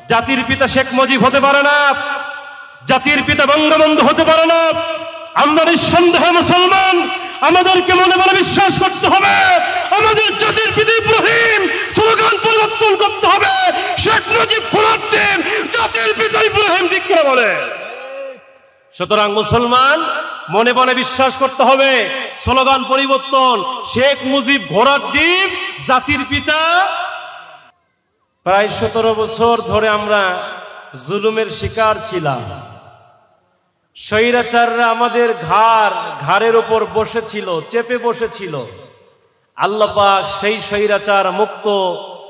জাতির পিতা শেখ মুজিব হতে পারে না, জাতির পিতা বঙ্গবন্ধু হতে পারে না। আমরা নিঃসন্দেহে মুসলমান, আমাদেরকে মনে মনে বিশ্বাস করতে হবে আমাদের জাতির পিতা ইব্রাহিম। স্লোগান পরিবর্তন করতে হবে, শেখ মুজিব ফোরাদ্দিন, জাতির পিতা ইব্রাহিম। ঠিক করে বলে। সুতরাং মুসলমান মনে মনে বিশ্বাস করতে হবে, স্লোগান পরিবর্তন, শেখ মুজিব ঘোড়ার ডিম, জাতির পিতা। প্রায় 17 বছর ধরে আমরা জুলুমের শিকার ছিলাম। স্বৈরাচাররা আমাদের ঘাড়ের উপর বসেছিল, চেপে বসেছিল। আল্লাহ পাক সেই স্বৈরাচার মুক্ত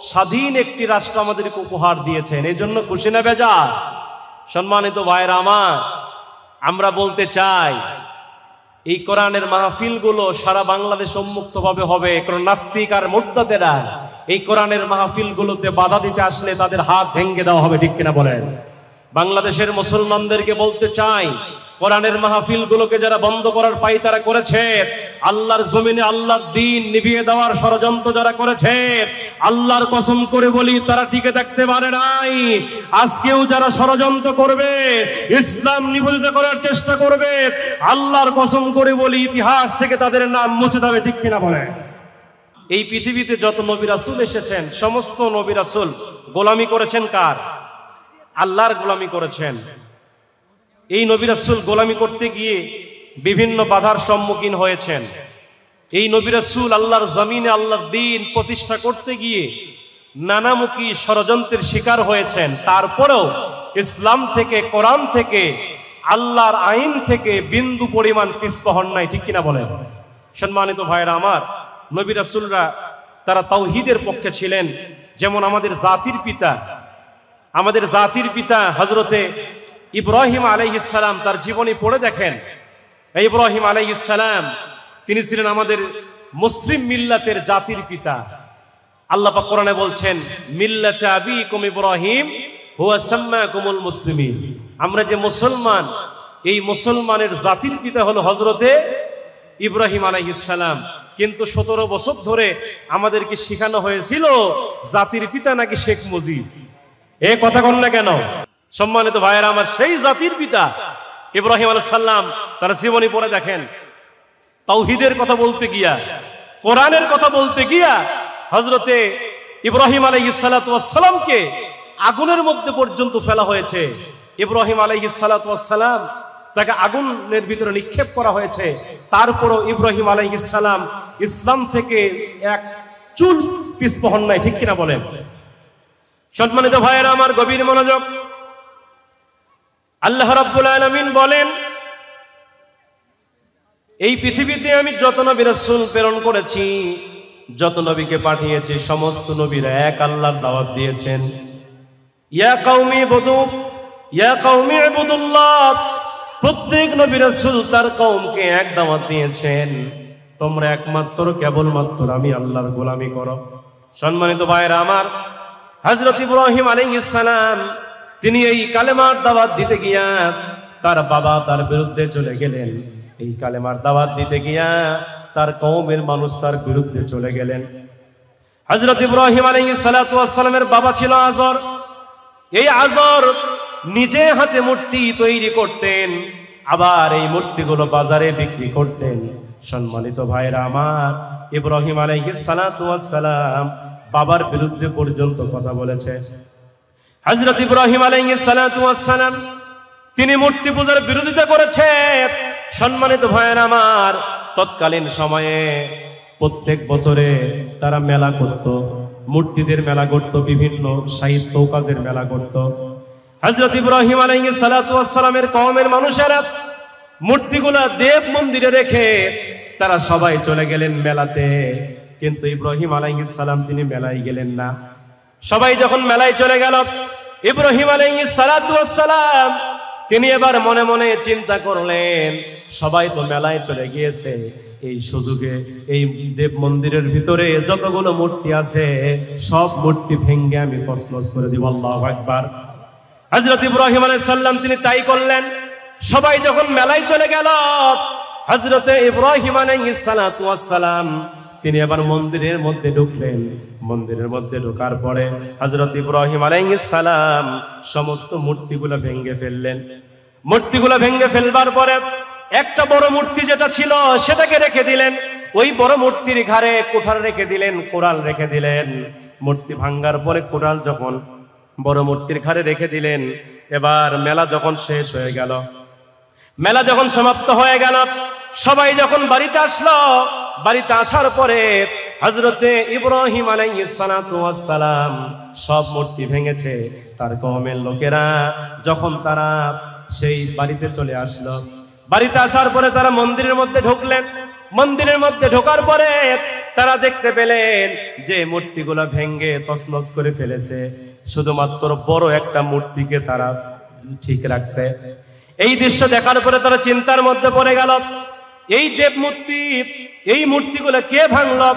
স্বাধীন একটি রাষ্ট্র আমাদেরকে উপহার দিয়েছেন। এই জন্য খুশি না বেজার? সম্মানিত ভাইরা আমার, আমরা বলতে চাই এই কোরআনের মাহফিলগুলো সারা বাংলাদেশ উন্মুক্তভাবে হবে। কোন নাস্তিক আর মুরতাদেরা এই কোরআনের মাহফিলগুলোতে বাধা দিতে আসলে তাদের হাত ভেঙে দেওয়া হবে। ঠিক কিনা বলেন? বাংলাদেশের মুসলমানদেরকে বলতে চাই, কোরআনের মাহফিলগুলোকে যারা বন্ধ করার পায়তারা করেছে, আল্লাহর জমিনে আল্লাহর দ্বীন নিভিয়ে দেওয়ার ষড়যন্ত্র যারা করেছে, আল্লাহর কসম করে বলি তারা টিকে থাকতে পারে নাই। আজকেও যারা ষড়যন্ত্র করবে, ইসলাম নিবন্ধিত করার চেষ্টা করবে, আল্লাহর কসম করে বলি ইতিহাস থেকে তাদের নাম মুছে দেবে। ঠিক কিনা বলে? এই পৃথিবীতে যত নবী রাসূল এসেছেন, সমস্ত নবী রাসূল গোলামি করেছেন কার? আল্লাহর গোলামি করেছেন। এই নবী রাসূল গোলামি করতে গিয়ে বিভিন্ন বাধার সম্মুখীন হয়েছেন। এই নবী রাসূল আল্লাহর জমিনে আল্লাহর দ্বীন প্রতিষ্ঠা করতে গিয়ে নানামুখী ষড়যন্ত্রের শিকার হয়েছেন। তারপরেও ইসলাম থেকে, কোরআন থেকে, আল্লাহর আইন থেকে বিন্দু পরিমাণ পিছপা হন নাই। ঠিক কিনা বলেন? সম্মানিত ভাইরা আমার, নবী রাসূলরা তারা তাওহীদের পক্ষে ছিলেন। যেমন আমাদের জাতির পিতা হযরতে ইব্রাহিম আলাইহিস সালাম, তার জীবনী পড়ে দেখেন। ইব্রাহিম আলাইহিস সালাম তিনি ছিলেন আমাদের মুসলিম মিল্লাতের জাতির পিতা। আল্লাহ পাক কোরআনে বলছেন, মিল্লাতে আবিকুম ইব্রাহিম হুয়া সাম্মাকুমুল মুসলিমিন। আমরা যে মুসলমান, এই মুসলমানের জাতির পিতা হলো হযরতে ইব্রাহিম আলাইহিস সালাম। কিন্তু 17 বছর ধরে আমাদেরকে শেখানো হয়েছিল জাতির পিতা নাকি শেখ মুজিব। এ কথা কন না কেন? সম্মানিত ভাইয়েরা আমার, সেই জাতির পিতা ইব্রাহিম আলাইহিস সালাম তার জীবনী পড়ে দেখেন। তাওহীদের কথা বলতে গিয়া, কোরআনের কথা বলতে গিয়া হযরতে ইব্রাহিম আলাইহিস সালাতু ওয়াস সালামকে আগুনের মধ্যে পর্যন্ত ফেলা হয়েছে। ইব্রাহিম আলাইহিস সালাতু ওয়াস সালাম তাকে আগুনের ভিতরে নিক্ষেপ করা হয়েছে। তারপরও ইব্রাহিম আলাইহিস সালাম ইসলাম থেকে এক চুল পিছপা হন নাই। ঠিক কিনা বলেন? সম্মানিত ভাইয়েরা আমার, গভীর মনোযোগ। আল্লাহ রাব্বুল আলামিন বলেন, এই পৃথিবীতে আমি যত নবী রাসূল প্রেরণ করেছি, যত নবীকে পাঠিয়েছি, সমস্ত নবীরা এক আল্লাহর দাওয়াত দিয়েছেন। ইয়া কওমি ইবুদু, ইয়া কওমি ইবুদুল্লাহ। প্রত্যেক নবী রাসূল তার কওমকে এক দাওয়াত দিয়েছেন, তোমরা একমাত্র কেবলমাত্র আমি আল্লাহর গোলামি করো। সম্মানিত ভাইয়েরা আমার, হযরত ইব্রাহিম আলাইহিস সালাম তিনি এই কালেমার দাওয়াত দিতে গিয়া তার বাবা তার বিরুদ্ধে চলে গেলেন। এই কালেমার দাওয়াত দিতে গিয়া তার কওমের মানুষ তার বিরুদ্ধে চলে গেলেন। হযরত ইব্রাহিম আলাইহিস সালাতু ওয়াস সালামের বাবা ছিল আজর। এই আজর নিজে হাতে মূর্তি তৈরি করতেন, আবার এই মূর্তিগুলো বাজারে বিক্রি করতেন। সম্মানিত ভাইরা আমার, ইব্রাহিম আলাইহিস সালাতু ওয়াস সালাম বাবার বিরুদ্ধে পর্যন্ত কথা বলেছে। হযরত ইব্রাহিম আলাইহিস সালাতু ওয়াস সালাম তিনি মূর্তি পূজার বিরোধিতা করেছে। সম্মানিত ভাইরা আমার, তৎকালীন সময়ে প্রত্যেক বছরে তারা মেলা করত, মূর্তিদের মেলা করত, বিভিন্ন সাহিত্য কাজের মেলা করত। হযরত ইব্রাহিম আলাইহিস সালাতু ওয়াস সালামের কওমের মানুষেরা মূর্তিগুলা দেব মন্দিরে রেখে তারা সবাই চলে গেলেন মেলাতে। কিন্তু ইব্রাহিম আলাইহিস সালাম তিনি মেলায় গেলেন না। সবাই যখন মেলায় চলে গেল, ইব্রাহিম আলাইহিস সালাতু ওয়াস সালাম তিনি এবার মনে মনে চিন্তা করলেন, সবাই তো মেলায় চলে গিয়েছে, এই সুযোগে এই দেব মন্দিরের ভিতরে যতগুলো মূর্তি আছে সব মূর্তি ভেঙে আমি তছনছ করে দিব। আল্লাহু আকবার। হযরত ইব্রাহিম আলাইহিস সালাম তিনি তাই করলেন। সবাই যখন মেলায় চলে গেল, হযরত ইব্রাহিম আলাইহিস সালাতু ওয়াস সালাম তিনি এবার মন্দিরের মধ্যে ঢুকলেন। মন্দিরের মধ্যে ঢোকার পরে হযরত ইব্রাহিম আলাইহিস সালাম সমস্ত মূর্তিগুলো ভেঙে ফেললেন। মূর্তিগুলো ভেঙে ফেলবার পরে একটা বড় মূর্তি যেটা ছিল সেটাকে রেখে দিলেন। ওই বড় মূর্তির ঘাড়ে কোঠার রেখে দিলেন, কোড়াল রেখে দিলেন। মূর্তি ভাঙ্গার পরে কোড়াল যখন বড় মূর্তির ঘাড়ে রেখে দিলেন, এবার মেলা যখন শেষ হয়ে গেল, মেলা যখন সমাপ্ত হয়ে গেল, সবাই যখন বাড়িতে আসলো, বাড়িতে আসার পরে হযরতে ইব্রাহিম আলাইহিস সালাতু ওয়াস সালাম সব মূর্তি ভেঙেছে। তার কওমের লোকেরা যখন তারা সেই বাড়িতে চলে আসলো, বাড়িতে আসার পরে তারা মন্দিরের মধ্যে ঢুকলেন। মন্দিরের মধ্যে ঢোকার পরে তারা দেখতে পেলেন যে মূর্তিগুলো ভেঙে তছনছ করে ফেলেছে, শুধুমাত্র বড় একটা মূর্তিকে তারা ঠিক রাখছে। এই দৃশ্য দেখার পরে তারা চিন্তার মধ্যে পড়ে গেল, এই দেব মূর্তি, এই মূর্তিগুলো কে ভাঙলো,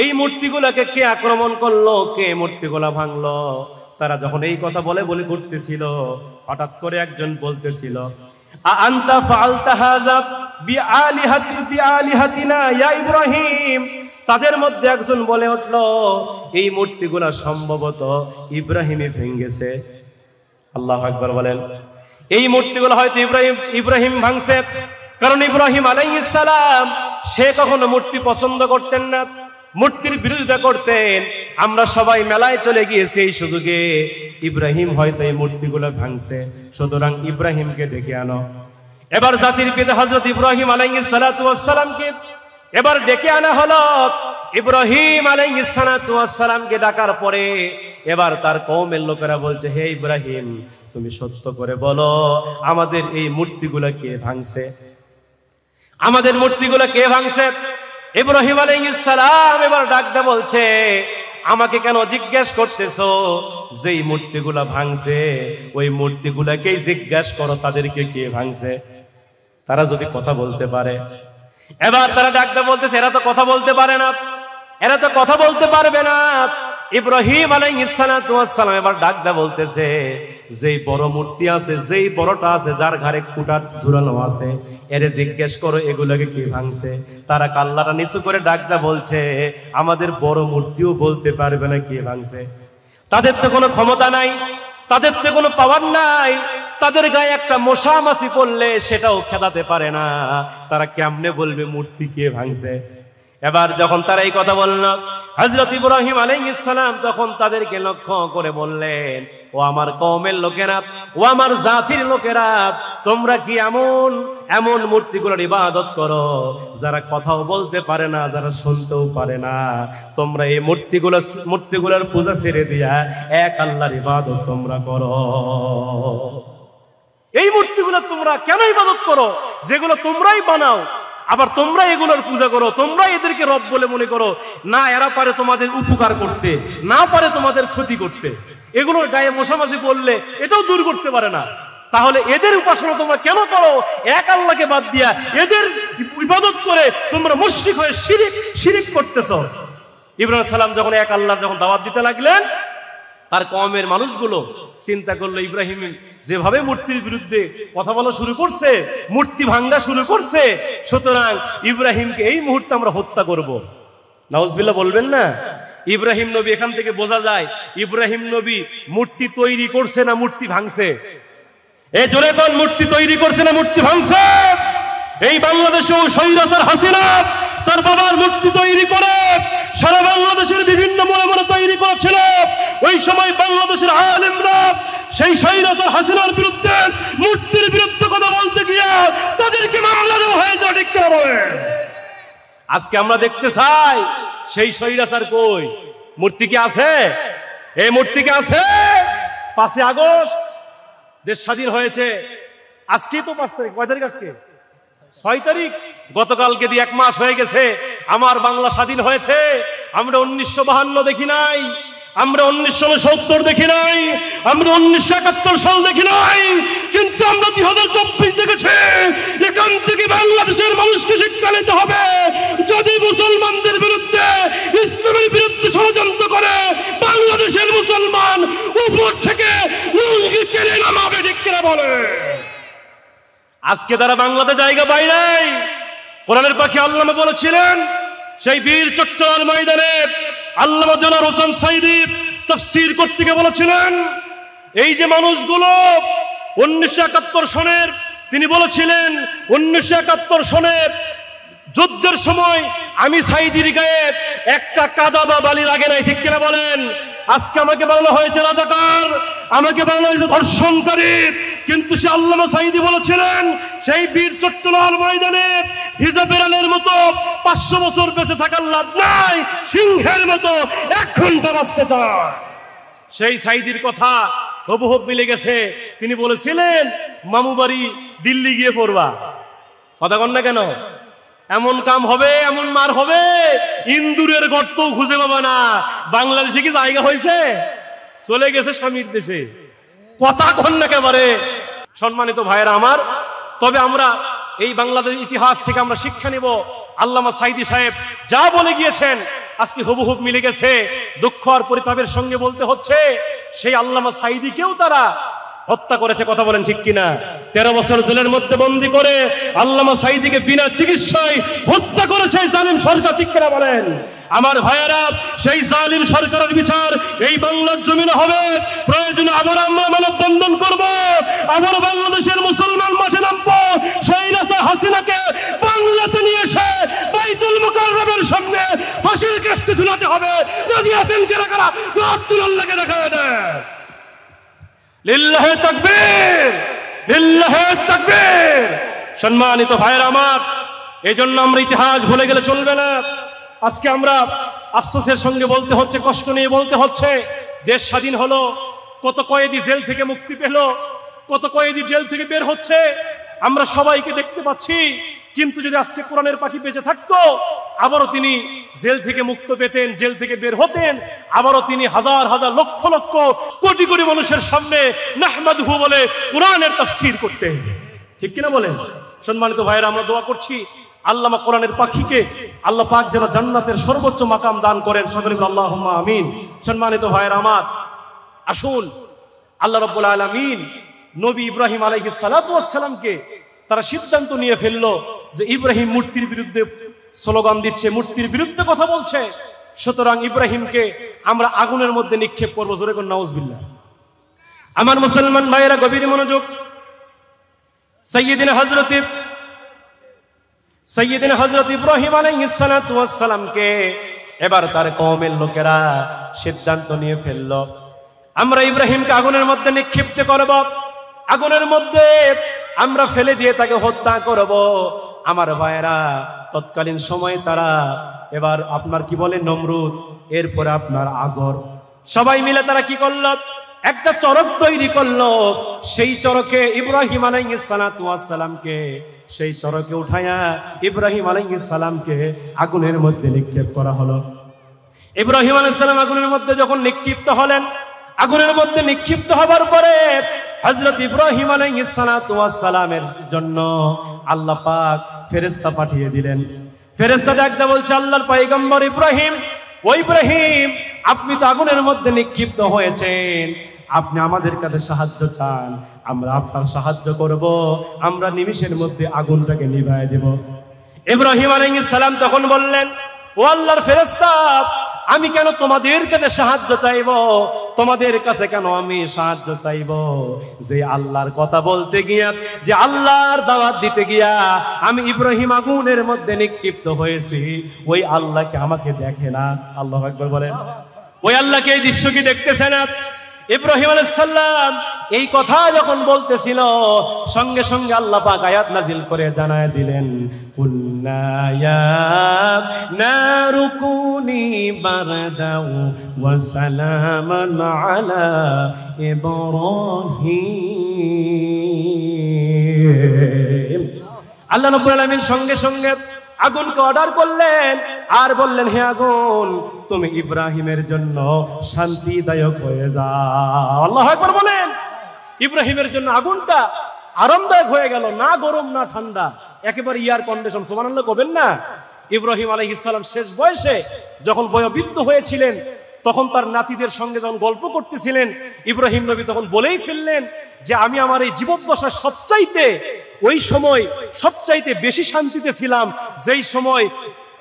এই মূর্তিগুলোকে কে আক্রমণ করলো, কে মূর্তিগুলো ভাঙলো। তারা যখন এই কথা বলে বলে ঘুরতেছিল, হঠাৎ করে একজন বলতেছিল, আনতা ফাআলতা হাযা বিআলিহাতিনা ইয়া ইব্রাহিম। তাদের মধ্যে একজন বলে উঠল, এই মূর্তিগুলো সম্ভবত ইব্রাহিমই ভেঙেছে। আল্লাহু আকবার বলেন। এই মূর্তিগুলো হয়তো ইব্রাহিম ভাঙছে, কারণ ইব্রাহিম আলাইহিস সালাম সে কখনো মূর্তি পছন্দ করতেন না, মূর্তির বিরোধিতা করতেন। আমরা সবাই মেলায় চলে গিয়েছি, এই সুযোগে ইব্রাহিম হয়তো এই মূর্তিগুলো ভাঙছে, সুতরাং ইব্রাহিমকে ডেকে আনো। এবার জাতির পিতা হযরত ইব্রাহিম আলাইহিস সালাতু ওয়াস সালামকে এবার ডেকে আনা হলো। ইব্রাহিম আলাইহিস সালাতু ওয়াস সালামকে ডাকার পরে এবার তার কওমের লোকেরা বলছে, হে ইব্রাহিম, তুমি সত্য করে বলো, আমাদের এই মূর্তিগুলো কে ভাঙছে, আমাদের মূর্তিগুলো কে ভাঙছে? ইব্রাহিম আলাইহিস সালাম এবার ডাকতে বলছে, আমাকে কেন জিজ্ঞেস করতেছো? যেই মূর্তিগুলো ভাঙছে ওই মূর্তিগুলোকেই জিজ্ঞেস করো, তাদেরকে কে ভাঙছে। তারা যদি কথা বলতে পারে। এবার তারা ডাকতে বলতেছে, এরা তো কথা বলতে পারে না, এরা তো কথা বলতে পারবে না। ইব্রাহিম আলাইহিস সালাতু ওয়াস সালাম এবার ডাকতে বলতেছে, যেই বড় মূর্তি আছে, যেই বড়টা আছে, যার ঘাড়ে কুটার ঝুলানো আছে, এরে জিজ্ঞেস করো এগুলোকে কে ভাঙছে। তারা কাল্লাটা নিচু করে ডাকতে বলছে, আমাদের বড় মূর্তিও বলতে পারবে না কে ভাঙছে। তাদের তো কোনো ক্ষমতা নাই, তাদের তো কোনো পাওয়ার নাই, তাদের গায়ে একটা মশা মাছি পড়লে সেটাও খেদাতে পারে না, তারা কেমনে বলবে মূর্তি কে ভাঙছে। এবার যখন তারা এই কথা বলল, হযরত ইব্রাহিম আলাইহিস সালাম তখন তাদেরকে লক্ষ্য করে বললেন, ও আমার কওমের লোকেরা, ও আমার জাতির লোকেরা, তোমরা কি এমন এমন মূর্তিগুলোর ইবাদত করো যারা কথাও বলতে পারে না, যারা শুনতেও পারে না? তোমরা এই মূর্তিগুলোর পূজা ছেড়ে দিয়া এক আল্লাহর ইবাদত তোমরা করো। এই মূর্তিগুলো তোমরা কেন ইবাদত করো, যেগুলো তোমরাই বানাও, আবার তোমরা এগুলোর পূজা করো, তোমরা এদেরকে রব বলে মনে করো? না, এরা পারে তোমাদের উপকার করতে, না পারে তোমাদের ক্ষতি করতে। এগুলোর গায়ে মশামাছি পড়লে এটাও দূর করতে পারে না। তাহলে এদের উপাসনা তোমরা কেন করো? এক আল্লাহকে বাদ দিয়া এদের ইবাদত করে তোমরা মুশরিক হয়ে শিরিক করতেছো। ইব্রাহিম সালাম যখন এক আল্লাহর যখন দাওয়াত দিতে লাগলেন, তার কওমের মানুষগুলো চিন্তা করলো, ইব্রাহিম যেভাবে মূর্তির বিরুদ্ধে কথা বলা শুরু করছে, মূর্তি ভাঙ্গা শুরু করছে, সুতরাং ইব্রাহিমকে এই মুহূর্তে আমরা হত্যা করব। নাউজুবিল্লাহ বলবেন না? ইব্রাহিম নবী, এখান থেকে বোঝা যায় ইব্রাহিম নবী মূর্তি তৈরি করছে না মূর্তি ভাঙছে? এই জোরে কোন মূর্তি তৈরি করছে না মূর্তি ভাঙছে? এই বাংলাদেশেও স্বৈরাচার হাসিনা তার বাবার মূর্তি তৈরি করে সারা বাংলাদেশের বিভিন্ন মোড়ে মোড়ে তৈরি করেছিল। ওই সময় বাংলাদেশের আলেমরা সেই স্বৈরাচার হাসিনার বিরুদ্ধে, মূর্তির বিরুদ্ধে কথা বলতে গিয়ে তাদেরকে মামলা দেওয়া হয়েছে। ঠিক করে বলে আজকে আমরা দেখতে চাই সেই স্বৈরাচার কই? মূর্তি কি আছে? এই মূর্তি কি আছে? 5 আগস্ট দেশ স্বাধীন হয়েছে, আজকে তো 5 তারিখ, 6 তারিখ, আজকে 6 তারিখ, গতকালকে দিয়ে 1 মাস হয়ে গেছে আমার বাংলা স্বাধীন হয়েছে। আমরা 1952 দেখি নাই, আমরা 1969 দেখি নাই, আমরা 1971 সাল দেখি নাই, কিন্তু আমরা 2024 দেখেছি। এখান থেকে বাংলাদেশের মানুষকে শিক্ষা নিতে হবে, যদি মুসলমানদের বিরুদ্ধে, ইসলামের বিরুদ্ধে ষড়যন্ত্র করে বাংলাদেশের মুসলমান উপর থেকে লুঙ্গি কেড়ে নামাবে। ঠিক কিনা বলে? আজকে তারা বাংলাতে জায়গা পায় নাই। কোরআনের পাখি আল্লামা বলেছিলেন, সেই বীর চট্টগ্রাম ময়দানে আল্লামা দেলোয়ার হোসেন সাঈদী তাফসীর করতে গিয়ে বলেছিলেন, এই যে মানুষগুলো 1971 সনের, তিনি বলেছিলেন 1971 সনের যুদ্ধের সময় আমি সাঈদীর গায়ে একটা কাদা বা বালি লাগে নাই, ঠিক কিনা বলেন? আজকে আমাকে বানানো হয়েছে রাজাকার, আমাকে বানানো হয়েছে ধর্ষণকারী, কিন্তু সে আল্লামা সাঈদী বলেছিলেন সেই বীর চট্টগ্রাম ময়দানে ভিজা বেড়ালের মতো 500 বছর বেঁচে থাকার লাভ নাই, সিংহের মতো 1 ঘন্টা বাঁচতে চায়। সেই সাঈদীর কথা হুবহু মিলে গেছে। তিনি বলেছিলেন মামু বাড়ি দিল্লি গিয়ে পড়বা, কথা কন না কেন? এমন কাম হবে, এমন মার হবে, ইন্দুরের গর্ত খুঁজে পাবা না। বাংলাদেশে কি জায়গা হয়েছে? চলে গেছে স্বামীর দেশে, কথা কন না একেবারে। সম্মানিত ভাইয়েরা আমার, তবে আমরা এই বাংলাদেশ ইতিহাস থেকে আমরা শিক্ষা নিব। আল্লামা সাঈদী সাহেব যা বলে গিয়েছেন আজকে হুবহু মিলে গেছে। দুঃখ আর পরিতাপের সঙ্গে বলতে হচ্ছে সেই আল্লামা সাঈদীকেও তারা হত্যা করেছে, কথা বলেন ঠিক কিনা? 13 বছর জেলের মধ্যে বন্দী করে আল্লামা সাঈদীকে বিনা চিকিৎসায় হত্যা করেছে জালিম সরকার, ঠিক কিনা বলেন? আমার ভাইয়েরা, সেই জালিম সরকারের বিচার এই বাংলার জমিনে হবে। প্রয়োজনে আবার আমরা মানববন্ধন করব, আবার বাংলাদেশের মুসলমান মাঠে নামবো, সেই রাসা হাসিনাকে বাংলাতে নিয়ে এসে বাইতুল মুকাররমের সামনে ফাঁসির কাস্টে ঝুলাতে হবে। রাজি আছেন কারা কারা? আল্লাহকে দেখা দেয়। লিল্লাহে তাকবীর, লিল্লাহে তাকবীর। সম্মানিত ভাইয়েরা আমার, এই জন্য আমরা ইতিহাস ভুলে গেলে চলবে না। আজকে আমরা আফসোসের সঙ্গে বলতে হচ্ছে, কষ্ট নিয়ে বলতে হচ্ছে, দেশ স্বাধীন হলো, কত কয়েদি জেল থেকে মুক্তি পেল, কত কয়েদি জেল থেকে বের হচ্ছে, আমরা সবাইকে দেখতে পাচ্ছি। কিন্তু যদি আজকে কোরআনের পাখি বেঁচে থাকতো, আবারও তিনি জেল থেকে মুক্ত পেতেন, জেল থেকে বের হতেন, আবারও তিনি হাজার হাজার লক্ষ লক্ষ কোটি কোটি মানুষের সামনে নাহমাদুহু বলে কোরআনের তাফসীর করতেন, ঠিক কিনা বলেন? সম্মানিত ভাইয়েরা, আমরা দোয়া করছি আল্লামা কোরআনের পাখিকে আল্লাহ পাক যেন জান্নাতের সর্বোচ্চ মাকাম দান করেন, সকলে আল্লাহুম্মা আমিন। সম্মানিত ভাইয়েরা আমার, আসুন আল্লাহ রাব্বুল আলামিন নবী ইব্রাহিম আলাইহিস সালাতু ওয়াস সালামকে তারা সিদ্ধান্ত নিয়ে ফেললো যে ইব্রাহিম মূর্তির বিরুদ্ধে স্লোগান দিচ্ছে, মূর্তির বিরুদ্ধে কথা বলছে, সুতরাং ইব্রাহিমকে আমরা আগুনের মধ্যে নিক্ষেপ করবো। জোরে কোন নাউজুবিল্লাহ। আমার মুসলমান ভাইয়েরা গভীর মনোযোগ। সাইয়্যিদিনা হযরত ইব্রাহিম আলাইহিস সালাতু ওয়াস সালামকে এবার তার কওমের লোকেরা সিদ্ধান্ত নিয়ে ফেললো, আমরা ইব্রাহিমকে আগুনের মধ্যে নিক্ষিপ্ত করব, আগুনের মধ্যে আমরা ফেলে দিয়ে তাকে হত্যা করব। আমার ভাইয়েরা, তৎকালীন সময়ে তারা এবার আপনার কি বলে নমরুদ, এরপরে আপনার আজর, সবাই মিলে তারা কি করলো, একটা চরক তৈরি করলো। সেই চরকে ইব্রাহিম আলাইহিস সালাতু ওয়াস সালামকে সেই চরকে উঠায়া ইব্রাহিম আলাইহিস সালামকে আগুনের মধ্যে নিক্ষেপ করা হলো। ইব্রাহিম আলাইহিস সালাম আগুনের মধ্যে যখন নিক্ষিপ্ত হলেন, আগুনের মধ্যে নিক্ষিপ্ত হবার পরে হযরত ইব্রাহিম আলাইহিস সালাতু ওয়াস সালামের জন্য আল্লাহ পাক ফেরেশতা পাঠিয়ে দিলেন। ফেরেশতা ডাকতে বলছে, আল্লাহর পয়গম্বর ইব্রাহিম, ও ইব্রাহিম, আপনি তো আগুনের মধ্যে নিক্ষিপ্ত হয়েছেন, আপনি আমাদের কাছে সাহায্য চান, আমরা আপনার সাহায্য করব, আমরা নিমিষের মধ্যে আগুনটাকে নিভায়ে দেব। ইব্রাহিম আলাইহিস সালাম তখন বললেন, ও আল্লাহর ফেরেশতা, আমি কেন তোমাদের কাছে সাহায্য চাইব? তোমাদের কাছে কেন আমি সাহায্য চাইব? যে আল্লাহর কথা বলতে গিয়া, যে আল্লাহর দাওয়াত দিতে গিয়া আমি ইব্রাহিম আগুনের মধ্যে নিক্ষিপ্ত হয়েছি, ওই আল্লাহকে আমাকে দেখে না? আল্লাহু আকবার বলেন। ওই আল্লাহকে এই দৃশ্য কি দেখতেছে না? ইব্রাহিম আলাইহিস সালাম এই কথা যখন বলতেছিল, সঙ্গে সঙ্গে আল্লাহ পাক আয়াত নাজিল করে জানায় দিলেন, কুল্না ইয়া নারু কুনি বারদাও ওয়া সালামান আলা ইব্রাহিম। আল্লাহ রাব্বুল আলামিন সঙ্গে সঙ্গে আগুনকে অর্ডার করলেন আর বললেন, হে আগুন, তুমি ইব্রাহিমের জন্য শান্তিদায়ক হয়ে যাও। আল্লাহু আকবার বলেন। ইব্রাহিমের জন্য আগুনটা আরামদায়ক হয়ে গেল, না গরম না ঠান্ডা, একেবারে এয়ার কন্ডিশন। সুবহানাল্লাহ কবেন না? ইব্রাহিম আলাইহিস সালাম শেষ বয়সে যখন বয়োবৃদ্ধ হয়েছিলেন, তখন তার নাতিদের সঙ্গে যখন গল্প করতেছিলেন, ইব্রাহিম নবী তখন বলেই ফেললেন যে আমি আমার এই জীবদ্দশার সবচাইতে ওই সময় সবচাইতে বেশি শান্তিতে ছিলাম যেই সময়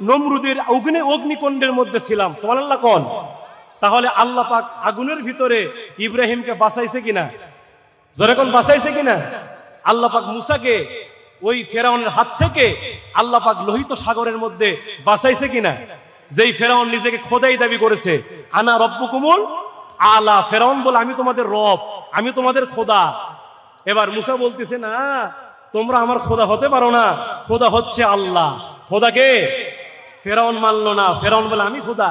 নমরুদের অগ্নিকুণ্ডের মধ্যে ছিলাম, সুবহানাল্লাহ কোন। তাহলে আল্লাহ পাক আগুনের ভিতরে ইব্রাহিমকে বাঁচাইছে কিনা? জোরে কোন, বাঁচাইছে কিনা? আল্লাহ পাক মুসাকে ওই ফেরাউনের হাত থেকে আল্লাহ পাক লোহিত সাগরের মধ্যে বাঁচাইছে কিনা? যেই ফেরাউন নিজেকে খোদাই দাবি করেছে, আনা রব্বুকুমুল আলা, ফেরাউন বলে আমি তোমাদের রব, আমি তোমাদের খোদা। এবার মুসা বলতেছে না, তোমরা আমার খোদা হতে পারো না, খোদা হচ্ছে আল্লাহ। খোদাকে ফেরাউন মানলো না, ফেরাউন বলে আমি খোদা।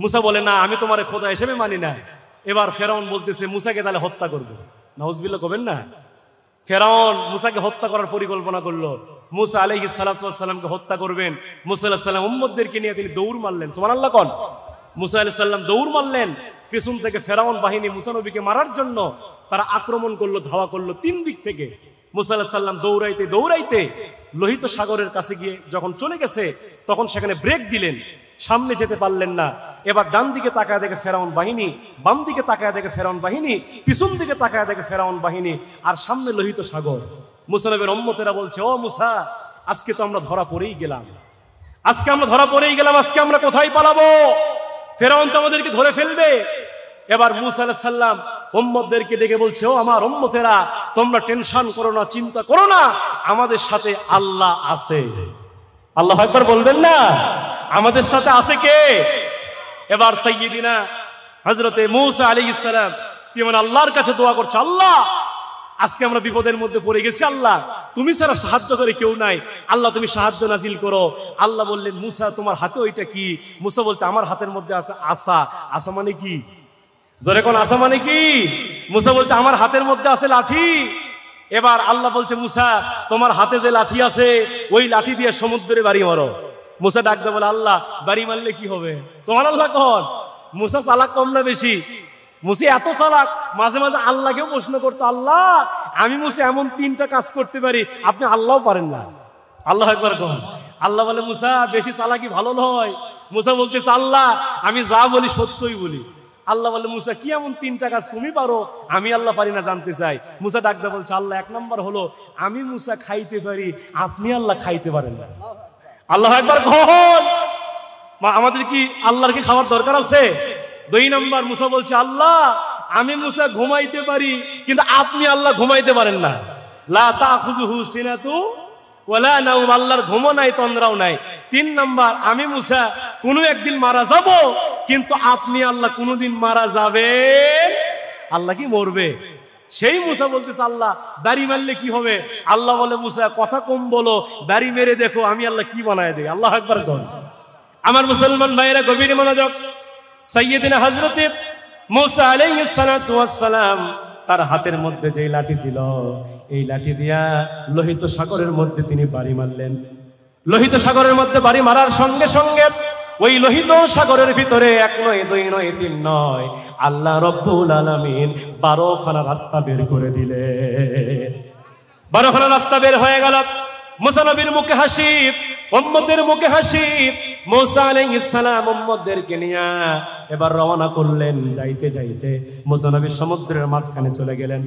মুসা বলে না, আমি তোমার খোদা হিসেবে মানি না। এবার ফেরাউন বলতেছে মুসাকে তাহলে হত্যা করবো। নাউজুবিল্লাহ করবেন না। ফেরাউন মুসাকে হত্যা করার পরিকল্পনা করলো। মুসা আলাইহিস সালাতু ওয়াস সালামকে হত্যা করবেন। মুসা আলাইহিস সালাম উম্মতদেরকে নিয়ে তিনি দৌড় মারলেন, সুবহানাল্লাহ কোন। মুসা আলাইহিস সালাম দৌড় মারলেন, পেছন থেকে ফেরাউন বাহিনী মুসা নবীকে মারার জন্য তারা আক্রমণ করলো, ধাওয়া করলো তিন দিক থেকে। মুসা আলাইহিস সালাম দৌড়াইতে দৌড়াইতে লোহিত সাগরের কাছে গিয়ে যখন চলে গেছে, তখন সেখানে ব্রেক দিলেন, সামনে যেতে পারলেন না। এবার ডান দিকে তাকায় দেখে ফেরাউন বাহিনী, বাম দিকে তাকায় দেখে ফেরাউন বাহিনী, পিছন দিকে তাকায় দেখে ফেরাউন বাহিনী, আর সামনে লোহিত সাগর। মুসা নবীর উম্মতেরা বলছে, ও মুসা, আজকে তো আমরা ধরা পড়েই গেলাম, আজকে আমরা ধরা পড়েই গেলাম, আজকে আমরা কোথায় পালাবো? ফেরাউন তো আমাদেরকে ধরে ফেলবে। এবার মুসা আলাইহিস সালাম উম্মতদেরকে ডেকে বলছে, ও আমার উম্মতেরা, তোমরা টেনশন করো না, চিন্তা করো না, আমাদের সাথে আল্লাহ আছে। আল্লাহু আকবার বলবেন না? আমাদের সাথে আছে কে? এবার সাইয়্যিদিনা হযরতে মুসা আলাইহিস সালাম তিনি আল্লাহর কাছে দোয়া করছে, আল্লাহ আজকে আমরা বিপদের মধ্যে পড়ে গেছি, আল্লাহ তুমি ছাড়া সাহায্য করে কেউ নাই, আল্লাহ তুমি সাহায্য নাজিল করো। আল্লাহ বললেন, মুসা তোমার হাতে ওইটা কি? মুসা বলছে, আমার হাতের মধ্যে আছে আসা। আসা মানে কি? জোরে কোন, আসা মানে কি? মুসা বলছে, আমার হাতের মধ্যে আছে লাঠি। এবার আল্লাহ বলছে, মুসা তোমার হাতে যে লাঠি আছে, ওই লাঠি দিয়ে সমুদ্রে বাড়ি মারো। মুসা ডাকতে বলে, আল্লাহ বাড়ি মারলে কি হবে? সুবহানাল্লাহ কোন। মুসা চালাক কম না বেশি? মুসা এত চালাক, মাঝে মাঝে আল্লাহকেও প্রশ্ন করতো, আল্লাহ আমি মুসা এমন তিনটা কাজ করতে পারি, আপনি আল্লাহও পারেন না। আল্লাহ একবার কোন। আল্লাহ বলে, মুসা বেশি চালাকি ভালো নয়। মুসা বলতেছে, আল্লাহ আমি যা বলি সত্যই বলি। আল্লাহ বলে, মুসা কি এমন তিনটা কাজ তুমি পারো, আমি আল্লাহ পারি না, জানতে চাই। মুসা ডাকতে বলছে, আল্লাহ এক নম্বর হলো আমি মুসা খাইতে পারি, আপনি আল্লাহ খাইতে পারেন না। আল্লাহ একবার কোন। আমাদের কি আল্লাহর কি খাওয়ার দরকার আছে? দুই নম্বর মুসা বলছে, আল্লাহ আমি মুসা ঘুমাইতে পারি, কিন্তু আপনি আল্লাহ ঘুমাইতে পারেন না। লা তাখুযুহু সিনাতু ওয়ালা নাওম, আল্লাহর ঘুমও নাই, তন্দ্রাও নাই। তিন নম্বর আমি মুসা কোনো একদিন মারা যাব, কিন্তু আপনি আল্লাহ কোনোদিন মারা যাবেন। আল্লাহ কি মরবে? সেই মুসা বলতেছে, আল্লাহ দাড়ি মারলে কি হবে? আল্লাহ বলে, মুসা কথা কম বলো, দাড়ি মেরে দেখো আমি আল্লাহ কি বানায় দেই। আল্লাহ আকবার কোন। আমার মুসলমান ভাইরা গভীর মনোযোগ। সাইয়্যিদিনা হযরতে মুসা আলাইহিস সালাতু ওয়াস সালাম তার হাতের মধ্যে যে লাঠি ছিল, এই লাঠি দিয়া লোহিত সাগরের মধ্যে তিনি বাড়ি মারলেন। লোহিত সাগরের মধ্যে বাড়ি মারার সঙ্গে সঙ্গে ওই লোহিত সাগরের ভিতরে এক নয়, দুই নয়, তিন নয়, আল্লাহ রব্বুল আলামিন 12খানা রাস্তা বের করে দিলেন। 12খানা রাস্তা বের হয়ে গেল। মুসা নবীর মুখে হাসি, উম্মতের মুখে হাসি। মুসা আলাইহিস সালাম উম্মতদেরকে নিয়ে এবার রওনা করলেন। যাইতে যাইতে মুসা নবী সমুদ্রের মাঝখানে চলে গেলেন।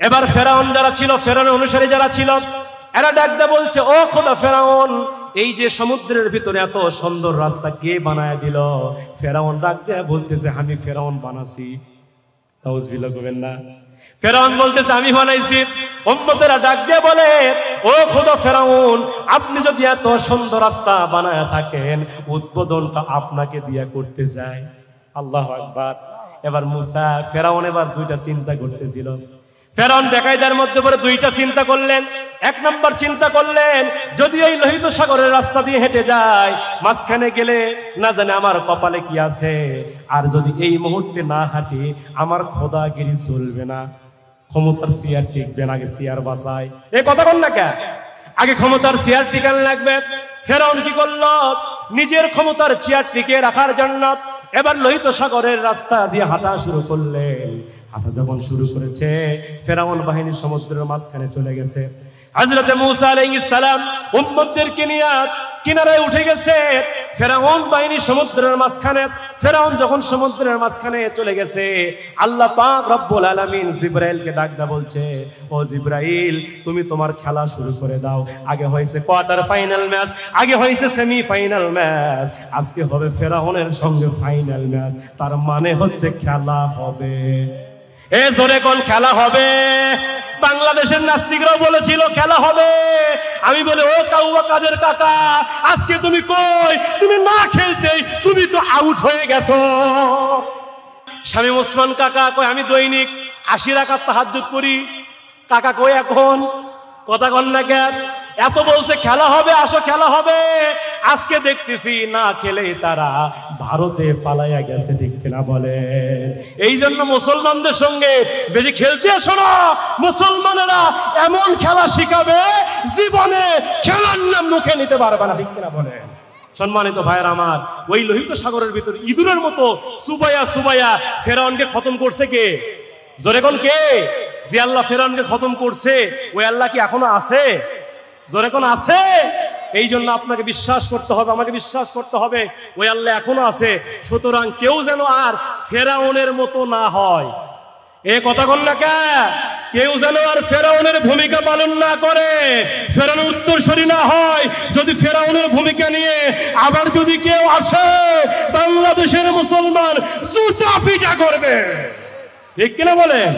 এবার ফেরাউন যারা ছিল, ফেরাউনের অনুসারী যারা ছিল, এরা ডাকতে বলছে, ও খোদা ফেরাউন, এই যে সমুদ্রের ভিতরে এত সুন্দর রাস্তা কে বানায় দিল? ফেরাউন ডাকতে বলতেছে, আমি ফেরাউন বানাইছি। তাউজবিল্লাহ করবেন না? ফেরাউন বলতেছে, আমি বানাইছি। উম্মতেরা ডাক দিয়ে বলে, ও খোদা ফেরাউন, আপনি যদি এত সুন্দর রাস্তা বানায় থাকেন, উদ্বোধনটা আপনাকে দিয়ে করতে চাই। আল্লাহু আকবার। এবার মুসা ফেরাউন এবার দুইটা চিন্তা করতেছিল। ফেরাউন বেকায়দার মধ্যে পড়ে দুইটা চিন্তা করলেন। এক নম্বর চিন্তা করলেন, যদি এই লোহিত সাগরের রাস্তা দিয়ে হেঁটে যায়, মাঝখানে গেলে না জানে আমার কপালে কি আছে, আর যদি এই মুহূর্তে না হাঁটি আমার খোদাগিরি চলবে না, ক্ষমতার চেয়ার টিকবে না, আগে চেয়ার বাঁচায়। এই কথা বল না কে? আগে ক্ষমতার চেয়ার টিকান লাগবে। ফেরাউন কি করলো? নিজের ক্ষমতার চেয়ার টিকে রাখার জন্য এবার লোহিত সাগরের রাস্তা দিয়ে হাঁটা শুরু করলেন। হাঁটা যখন শুরু করেছে, ফেরাউন বাহিনী সমুদ্রের মাঝখানে চলে গেছে। হযরতে মুসা আলাইহিস সালাম উম্মতদেরকে নিয়ে কিনারায় উঠে গেছে। ফেরাউন বাহিনী সমুদ্রের মাঝখানে, ফেরাউন যখন সমুদ্রের মাঝখানে চলে গেছে, আল্লাহ পাক রব্বুল আলামিন জিবরাইলকে ডাকদা বলছে, ও জিবরাইল তুমি তোমার খেলা শুরু করে দাও। আগে হয়েছে কোয়ার্টার ফাইনাল ম্যাচ, আগে হয়েছে সেমি ফাইনাল ম্যাচ, আজকে হবে ফেরাউনের সঙ্গে ফাইনাল ম্যাচ। তার মানে হচ্ছে খেলা হবে। এ জোরে কোন খেলা হবে? বাংলাদেশের নাস্তিকরাও বলেছিল খেলা হবে। আমি বলি, ও কাউয়া কাদের কাকা, আজকে তুমি কই? তুমি না খেলতেই তুমি তো আউট হয়ে গেছো। শামীম ওসমান কাকা কই আমি দৈনিক 80 রাকাত তাহাজ্জুদ পড়ি। কাকা কই এখন? কথা কন না কেন? এত বলছে খেলা হবে, আসো খেলা হবে। আজকে দেখতেছি না খেলেই তারা ভারতে পালাইয়া গেছে, ঠিক কিনা বলেন? এই জন্য মুসলমানদের সঙ্গে বেশি খেলতে আসো না। মুসলমানেরা এমন খেলা শিখাবে জীবনে খেলার নাম মুখে নিতে পারবে না, ঠিক কিনা বলেন? সম্মানিত ভাইয়ের আমার, ওই লোহিত সাগরের ভিতর ইঁদুরের মতো সুবাইয়া সুবাইয়া ফেরাউনকে খতম করছে কে? জোরে কোন কে? যে আল্লাহ ফেরাউনকে খতম করছে, ওই আল্লাহ কি এখনো আছে? জোরে কোন আছে? এই জন্য আপনাকে বিশ্বাস করতে হবে, আমাকে বিশ্বাস করতে হবে, ওই আল্লাহ এখনো আছে। সুতরাং কেউ যেন আর ফেরাউনের মতো না হয়। এ কথা কোন না কে? কেউ যেন আর ফেরাউনের ভূমিকা পালন না করে, ফেরাউনের উত্তরসূরি না হয়। যদি ফেরাউনের ভূমিকা নিয়ে আবার যদি কেউ আসে, বাংলাদেশের মুসলমান জুতা পিটা করবে, ঠিক কিনা বলেন?